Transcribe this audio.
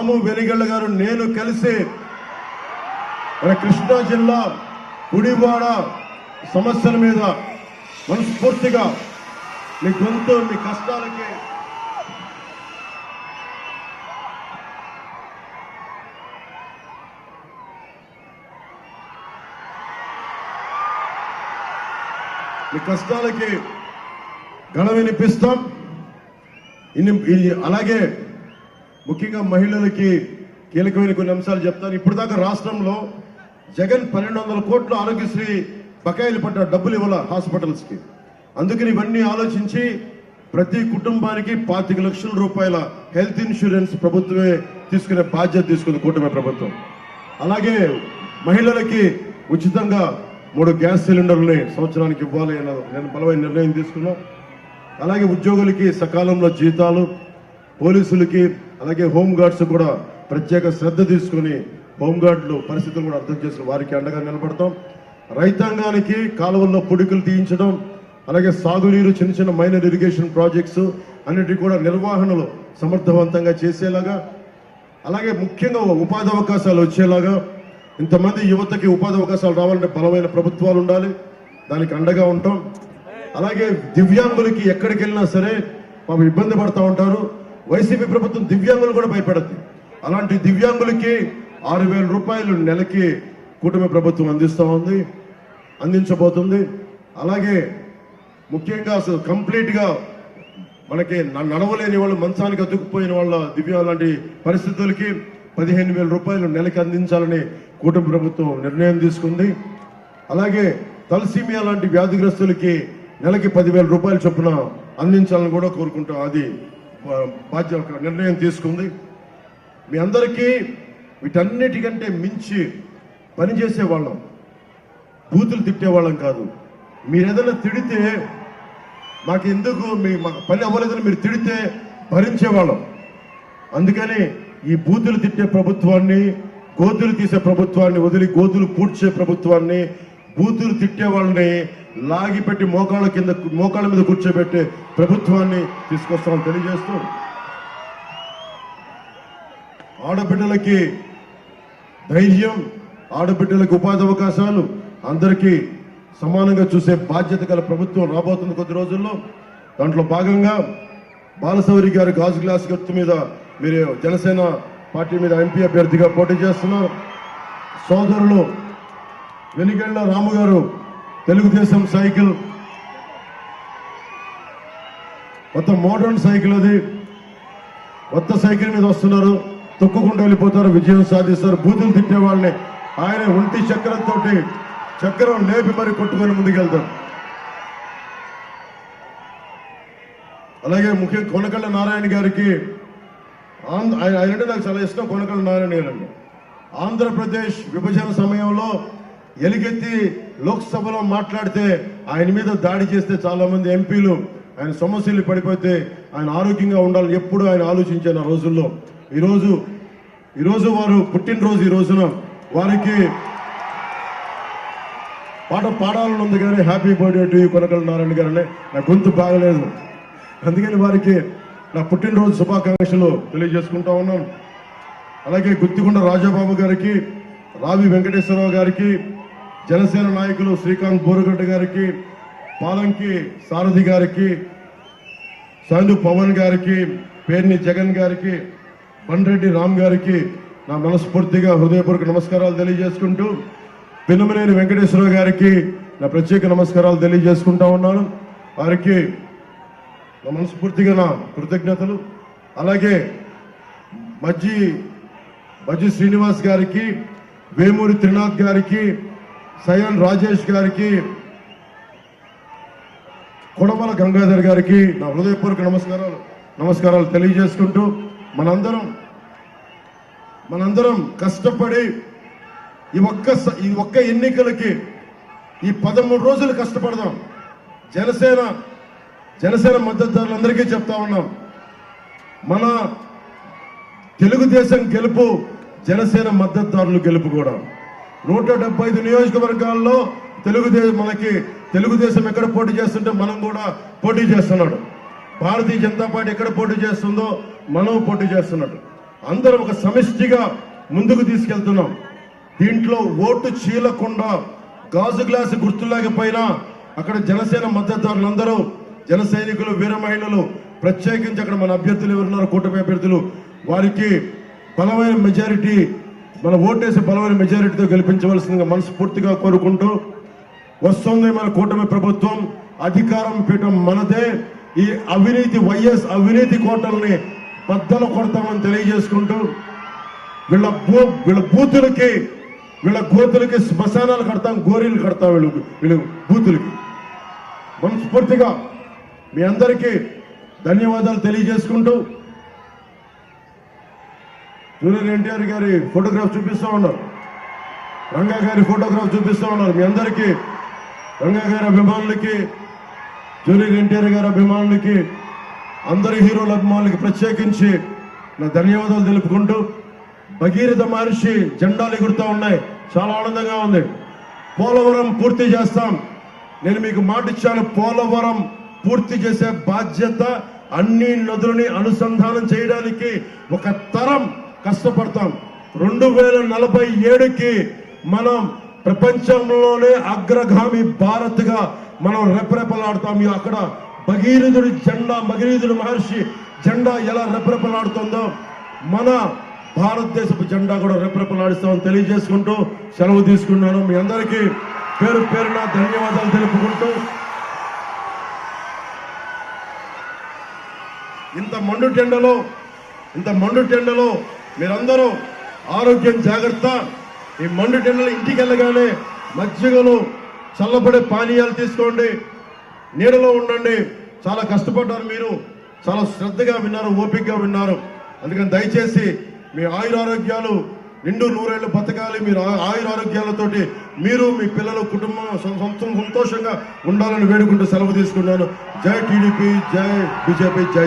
రాము వెనిగళ్ళ గారు నేను కలిసి మన కృష్ణా జిల్లా గుడివాడ సమస్యల మీద మనస్ఫూర్తిగా మీ గొంతు మీ కష్టాలకి గళ వినిపిస్తాం. అలాగే ముఖ్యంగా మహిళలకి కీలకమైన కొన్ని అంశాలు చెప్తాను. ఇప్పుడు దాకా రాష్ట్రంలో జగన్ 1200 కోట్లు ఆరోగ్యశ్రీ బకాయిలు పడ్డ డబ్బులు ఇవ్వాల హాస్పిటల్స్కి. అందుకని ఇవన్నీ ఆలోచించి ప్రతి కుటుంబానికి 25 లక్షల రూపాయల హెల్త్ ఇన్సూరెన్స్ ప్రభుత్వమే తీసుకునే బాధ్యత తీసుకుంది కూటమి ప్రభుత్వం. అలాగే మహిళలకి ఉచితంగా 3 గ్యాస్ సిలిండర్లని సంవత్సరానికి ఇవ్వాలి అన్న నేను బలమైన నిర్ణయం తీసుకున్నాం. అలాగే ఉద్యోగులకి సకాలంలో జీతాలు, పోలీసులకి అలాగే హోంగార్డ్స్ కూడా ప్రత్యేక శ్రద్ధ తీసుకుని హోంగార్డులు పరిస్థితులు కూడా అర్థం చేసుకుని వారికి అండగా నిలబడతాం. రైతాంగానికి కాలువల్లో పుడికలు తీయించడం, అలాగే సాగునీరు, చిన్న చిన్న మైనర్ ఇరిగేషన్ ప్రాజెక్ట్స్ అన్నిటి కూడా నిర్వహణలు సమర్థవంతంగా చేసేలాగా, అలాగే ముఖ్యంగా ఉపాధి అవకాశాలు వచ్చేలాగా, ఇంతమంది యువతకి ఉపాధి అవకాశాలు రావాలంటే బలమైన ప్రభుత్వాలు ఉండాలి, దానికి అండగా ఉంటాం. అలాగే దివ్యాంగులకి ఎక్కడికి వెళ్ళినా సరే పాపం ఇబ్బంది పడుతూ ఉంటారు. వైసీపీ ప్రభుత్వం దివ్యాంగులు కూడా భయపడద్దు. అలాంటి దివ్యాంగులకి 6000 రూపాయలు నెలకి కూటమి ప్రభుత్వం అందించబోతుంది. అలాగే ముఖ్యంగా అసలు కంప్లీట్గా మనకి నడవలేని వాళ్ళు, మంచానికి అతుక్కుపోయిన వాళ్ళ దివ్యాంగులు లాంటి పరిస్థితులకి 15,000 రూపాయలు నెలకి అందించాలని కూటమి ప్రభుత్వం నిర్ణయం తీసుకుంది. అలాగే తలసీమియా లాంటి వ్యాధిగ్రస్తులకి నెలకి 10,000 రూపాయల చొప్పున అందించాలని కూడా కోరుకుంటాం. అది బాధ్యత నిర్ణయం తీసుకుంది. మీ అందరికీ వీటన్నిటికంటే మించి పనిచేసే వాళ్ళం, బూతులు తిట్టేవాళ్ళం కాదు. మీరు ఏదైనా తిడితే మాకు ఎందుకు మాకు పని అవ్వలేదని మీరు తిడితే భరించేవాళ్ళం. అందుకని ఈ బూతులు తిట్టే ప్రభుత్వాన్ని, గోతులు తీసే ప్రభుత్వాన్ని వదిలి గోతులు పూడ్చే ప్రభుత్వాన్ని, బూతులు తిట్టే వాళ్ళని లాగిపెట్టి మోకాళ్ళ మీద కూర్చోబెట్టే ప్రభుత్వాన్ని తీసుకొస్తామని తెలియజేస్తూ, ఆడబిడ్డలకి ధైర్యం, ఆడబిడ్డలకు ఉపాధి అవకాశాలు అందరికీ సమానంగా చూసే బాధ్యత గల ప్రభుత్వం రాబోతుంది కొద్ది రోజుల్లో. దాంట్లో భాగంగా బాలశౌరి గారి గాజు గ్లాస్ గుర్తు మీద మీరు జనసేన పార్టీ మీద ఎంపీ అభ్యర్థిగా పోటీ చేస్తున్నారు. సోదరులు వెనిగళ్ళ రాము గారు తెలుగుదేశం సైకిల్, మొత్తం మోడర్న్ సైకిల్, అది కొత్త సైకిల్ మీద వస్తున్నారు. తొక్కుకుంటూ వెళ్ళిపోతారు, విజయం సాధిస్తారు. బూతులు తిట్టే వాళ్ళని ఆయన ఒంటి చక్రం లేపి మరి కొట్టుకొని ముందుకెళ్తారు. అలాగే ముఖ్యంగా కొనకళ్ళ నారాయణ గారికి, ఆయనంటే నాకు చాలా ఇష్టం. కొనకళ్ళ నారాయణ గారండి ఆంధ్రప్రదేశ్ విభజన సమయంలో ఎలుగెత్తి లోక్సభలో మాట్లాడితే ఆయన మీద దాడి చేస్తే చాలా మంది ఎంపీలు ఆయన సమస్యలు పడిపోతే ఆయన ఆరోగ్యంగా ఉండాలని ఎప్పుడు ఆయన ఆలోచించిన రోజుల్లో ఈరోజు వారు పుట్టినరోజు. ఈ రోజున వారికి పాట పాడాలని ఉంది కానీ happy birthday to you Konakalla Narayana గారు అని నా గొంతు బాగలేదు, అందుకని వారికి నా పుట్టినరోజు శుభాకాంక్షలు తెలియజేసుకుంటా ఉన్నాం. అలాగే గుత్తికొండ రాజాబాబు గారికి, రావి వెంకటేశ్వరరావు గారికి, జనసేన నాయకులు శ్రీకాంత్ బోరుగడ్డ గారికి, పాలంకి సారథి గారికి, సాండు పవన్ గారికి, పేర్ని జగన్ గారికి, బండ్రెడ్డి రామ్ గారికి నా మనస్ఫూర్తిగా హృదయపూర్వక నమస్కారాలు తెలియజేసుకుంటూ, పిన్నమనేని వెంకటేశ్వరరావు గారికి నా ప్రత్యేక నమస్కారాలు తెలియజేసుకుంటా ఉన్నాను. వారికి నా మనస్ఫూర్తిగా నా కృతజ్ఞతలు. అలాగే మజ్జి శ్రీనివాస్ గారికి, వేమూరి త్రినాథ్ గారికి, సయన్ రాజేష్ గారికి, కొడమల గంగాధర్ గారికి నా హృదయపూర్వక నమస్కారాలు తెలియజేసుకుంటూ, మనందరం కష్టపడి ఈ ఒక్క ఎన్నికలకి ఈ 13 రోజులు కష్టపడదాం. జనసేన మద్దతుదారులందరికీ చెప్తా ఉన్నాం, మన తెలుగుదేశం గెలుపు జనసేన మద్దతుదారులు గెలుపు కూడా. 175 నియోజకవర్గాల్లో తెలుగుదేశం ఎక్కడ పోటీ చేస్తుంటే మనం కూడా పోటీ చేస్తున్నాడు. భారతీయ జనతా పార్టీ ఎక్కడ పోటీ చేస్తుందో మనం పోటీ చేస్తున్నాడు. అందరం ఒక సమిష్టిగా ముందుకు తీసుకెళ్తున్నాం. దీంట్లో ఓటు చీలకుండా గాజు గ్లాసు గుర్తులేకపోయినా అక్కడ జనసేన మద్దతుదారులందరూ, జన సైనికులు, వీర మహిళలు, ప్రత్యేకించి అక్కడ మన అభ్యర్థులు ఎవరున్నారు, కూటమి అభ్యర్థులు, వారికి బలమైన మెజారిటీ, మన ఓటేసి బలమైన మెజారిటీతో గెలిపించవలసిందిగా మనస్ఫూర్తిగా కోరుకుంటూ, వస్తుంది మన కూటమి ప్రభుత్వం, అధికారం పీఠం మనదే. ఈ అవినీతి వైఎస్ అవినీతి కోటల్ని బద్దలు కొడతామని తెలియజేసుకుంటూ, వీళ్ళ బూతులకి, వీళ్ళ గోతులకి శ్మశానాలు కడతాం, గోరీలు కడతాం వీళ్ళు బూతులకి. మనస్ఫూర్తిగా మీ అందరికీ ధన్యవాదాలు తెలియజేసుకుంటూ, జూనియర్ ఎన్టీఆర్ గారి ఫోటోగ్రాఫ్ చూపిస్తా ఉన్నారు, రంగా గారి ఫోటోగ్రాఫ్ చూపిస్తా ఉన్నారు. మీ అందరికీ, రంగా గారి అభిమానులకి, జూనియర్ ఎన్టీఆర్ గారి అభిమానులకి, అందరి హీరోల అభిమానులకి ప్రత్యేకించి నా ధన్యవాదాలు తెలుపుకుంటూ, భగీరథ మహర్షి జెండాలు ఎగురుతూ ఉన్నాయి, చాలా ఆనందంగా ఉంది. పోలవరం పూర్తి చేస్తాం, నేను మీకు మాట ఇచ్చాను. పోలవరం పూర్తి చేసే బాధ్యత, అన్ని నదులని అనుసంధానం చేయడానికి ఒక తరం కష్టపడతాం. 2047కి మనం ప్రపంచంలోనే అగ్రగామి భారత్ గా మనం రెపరెపలాడతాం. అక్కడ భగీరథుడి జెండా, భగీరథుడి మహర్షి జెండా ఎలా రెపరెపలాడుతుందో మన భారతదేశపు జెండా కూడా రెపరెపలాడిస్తామని తెలియజేసుకుంటూ సెలవు తీసుకున్నాను. మీ అందరికీ పేరు పేరున ధన్యవాదాలు తెలుపుకుంటూ, ఇంత మండు టెండలో మీరందరూ ఆరోగ్యం జాగ్రత్త. ఈ మండు టెండలో ఇంటికి వెళ్ళగానే మజ్జిగలు, చల్లబడే పానీయాలు తీసుకోండి, నీడలో ఉండండి. చాలా కష్టపడ్డారు మీరు, చాలా శ్రద్ధగా విన్నారు, ఓపికగా విన్నారు. అందుకని దయచేసి మీ ఆయురారోగ్యాలు నిండు నూరేళ్లు బతకాలి. మీరు ఆయురారోగ్యాలతోటి మీరు, మీ పిల్లలు, కుటుంబం సంతోషంగా ఉండాలని వేడుకుంటూ సెలవు తీసుకున్నాను. జై టీడీపీ, జై బీజేపీ, జై